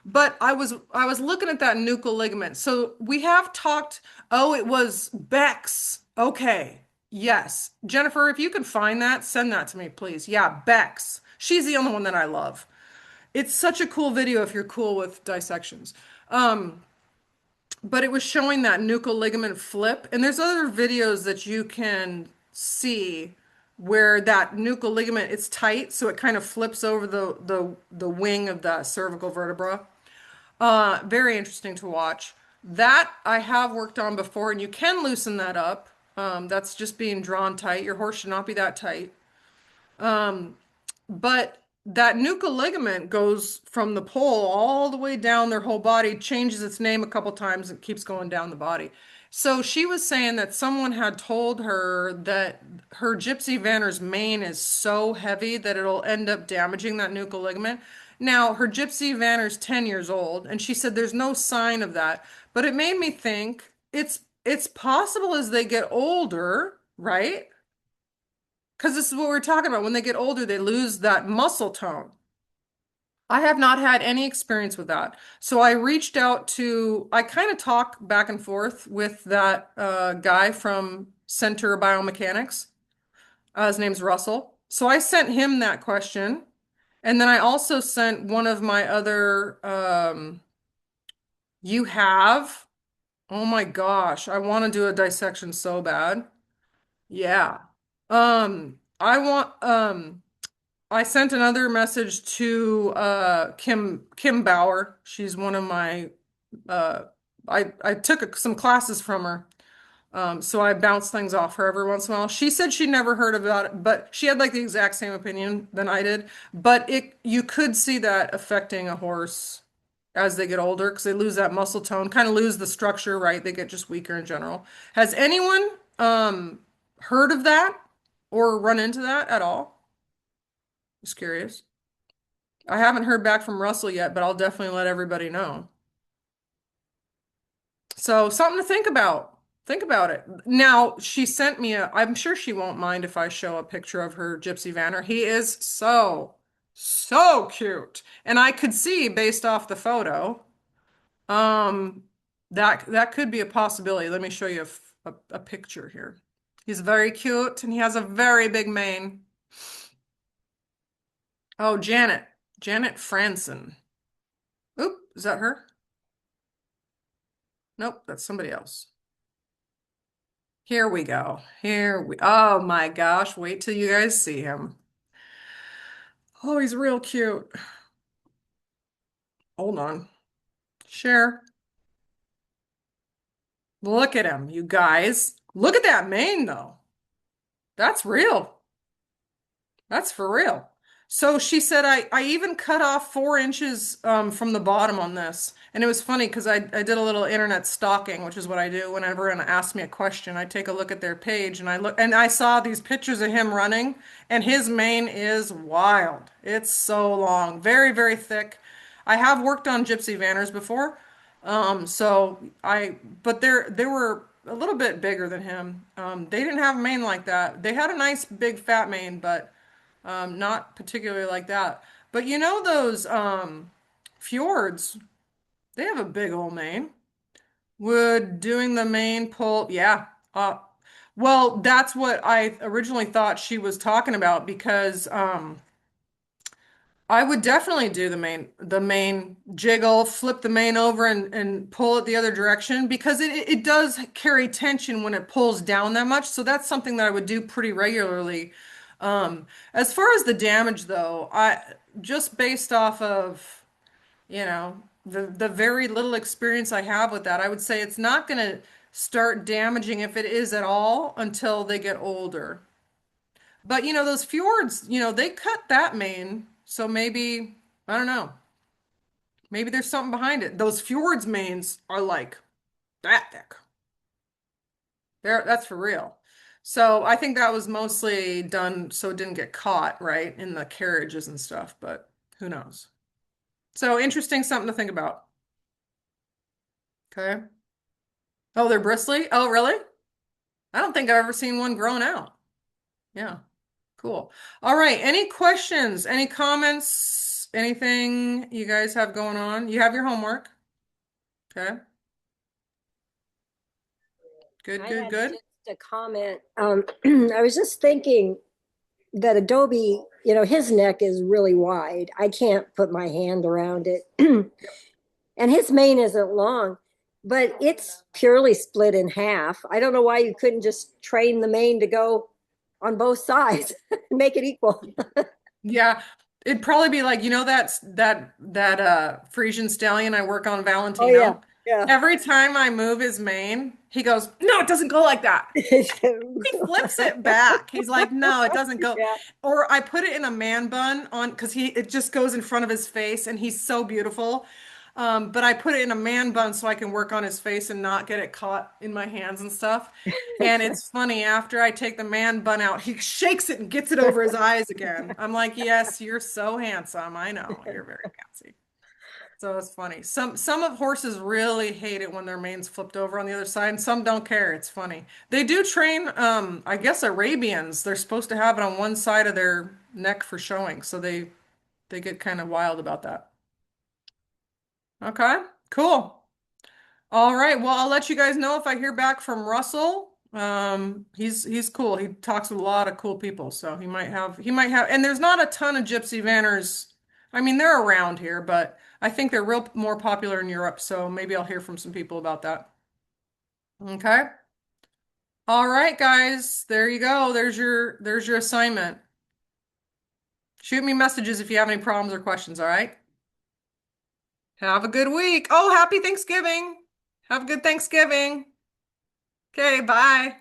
But I was looking at that nuchal ligament. So we have talked, oh, it was Beck's. Okay. Yes. Jennifer, if you can find that, send that to me, please. Yeah, Beck's. She's the only one that I love. It's such a cool video if you're cool with dissections. But it was showing that nuchal ligament flip. And there's other videos that you can see where that nuchal ligament, it's tight, so it kind of flips over the wing of the cervical vertebra. Very interesting to watch. That I have worked on before, and you can loosen that up. That's just being drawn tight. Your horse should not be that tight. But that nuchal ligament goes from the pole all the way down their whole body, changes its name a couple times, and keeps going down the body. So she was saying that someone had told her that her Gypsy Vanner's mane is so heavy that it'll end up damaging that nuchal ligament. Now, her Gypsy Vanner's 10 years old, and she said there's no sign of that. But it made me think it's possible as they get older, right? Because this is what we're talking about. When they get older, they lose that muscle tone. I have not had any experience with that. So I kind of talk back and forth with that guy from Center Biomechanics. His name's Russell. So I sent him that question. And then I also sent one of my other, you have, oh my gosh, I want to do a dissection so bad. Yeah. I sent another message to Kim Bauer. She's one of my uh I took some classes from her. So I bounce things off her every once in a while. She said she never heard about it, but she had like the exact same opinion than I did. But it you could see that affecting a horse as they get older because they lose that muscle tone, kind of lose the structure, right? They get just weaker in general. Has anyone heard of that or run into that at all? Just curious. I haven't heard back from Russell yet, but I'll definitely let everybody know. So something to think about. Think about it. Now, she sent me I'm sure she won't mind if I show a picture of her Gypsy Vanner. He is so cute. And I could see based off the photo, um, that could be a possibility. Let me show you a picture here. He's very cute and he has a very big mane. Oh, Janet. Janet Franson. Oop, is that her? Nope, that's somebody else. Here we go. Oh my gosh, wait till you guys see him. Oh, he's real cute. Hold on. Share. Look at him, you guys. Look at that mane though. That's real. That's for real. So she said I even cut off 4 inches from the bottom on this. And it was funny because I did a little internet stalking, which is what I do whenever anyone asks me a question. I take a look at their page and I saw these pictures of him running and his mane is wild. It's so long, very, very thick. I have worked on Gypsy Vanners before. So but they were a little bit bigger than him. They didn't have a mane like that. They had a nice big fat mane, but not particularly like that. But you know those fjords, they have a big old mane. Would doing the mane pull, yeah. Well, that's what I originally thought she was talking about because I would definitely do the main jiggle, flip the mane over and pull it the other direction because it does carry tension when it pulls down that much. So that's something that I would do pretty regularly. As far as the damage though, I just based off of, the very little experience I have with that, I would say it's not going to start damaging if it is at all until they get older. But those fjords, they cut that mane, so maybe I don't know. Maybe there's something behind it. Those fjords manes are like that thick. That's for real. So I think that was mostly done so it didn't get caught, right, in the carriages and stuff, but who knows? So interesting, something to think about. Okay. Oh, they're bristly? Oh, really? I don't think I've ever seen one grown out. Yeah. Cool. All right. Any questions? Any comments? Anything you guys have going on? You have your homework. Okay. Good, I good, had good. just a comment. I was just thinking that Adobe, his neck is really wide. I can't put my hand around it. And his mane isn't long, but it's purely split in half. I don't know why you couldn't just train the mane to go on both sides and make it equal. Yeah. It'd probably be like, that Frisian stallion I work on Oh, yeah. Valentino. Yeah. Every time I move his mane, he goes, "No, it doesn't go like that." He flips it back. He's like, no, it doesn't go. Yeah. Or I put it in a man bun on because it just goes in front of his face and he's so beautiful. But I put it in a man bun so I can work on his face and not get it caught in my hands and stuff. And it's funny, after I take the man bun out, he shakes it and gets it over his eyes again. I'm like, yes, you're so handsome. I know, you're very fancy. So it's funny. Some of horses really hate it when their mane's flipped over on the other side, and some don't care. It's funny. They do train, I guess Arabians. They're supposed to have it on one side of their neck for showing, so they get kind of wild about that. Okay, cool. All right. Well, I'll let you guys know if I hear back from Russell. He's cool. He talks with a lot of cool people, so he might have, and there's not a ton of Gypsy Vanners. I mean, they're around here, but I think they're real more popular in Europe, so maybe I'll hear from some people about that. Okay. All right, guys. There you go. There's your assignment. Shoot me messages if you have any problems or questions, all right? Have a good week. Oh, happy Thanksgiving. Have a good Thanksgiving. Okay, bye.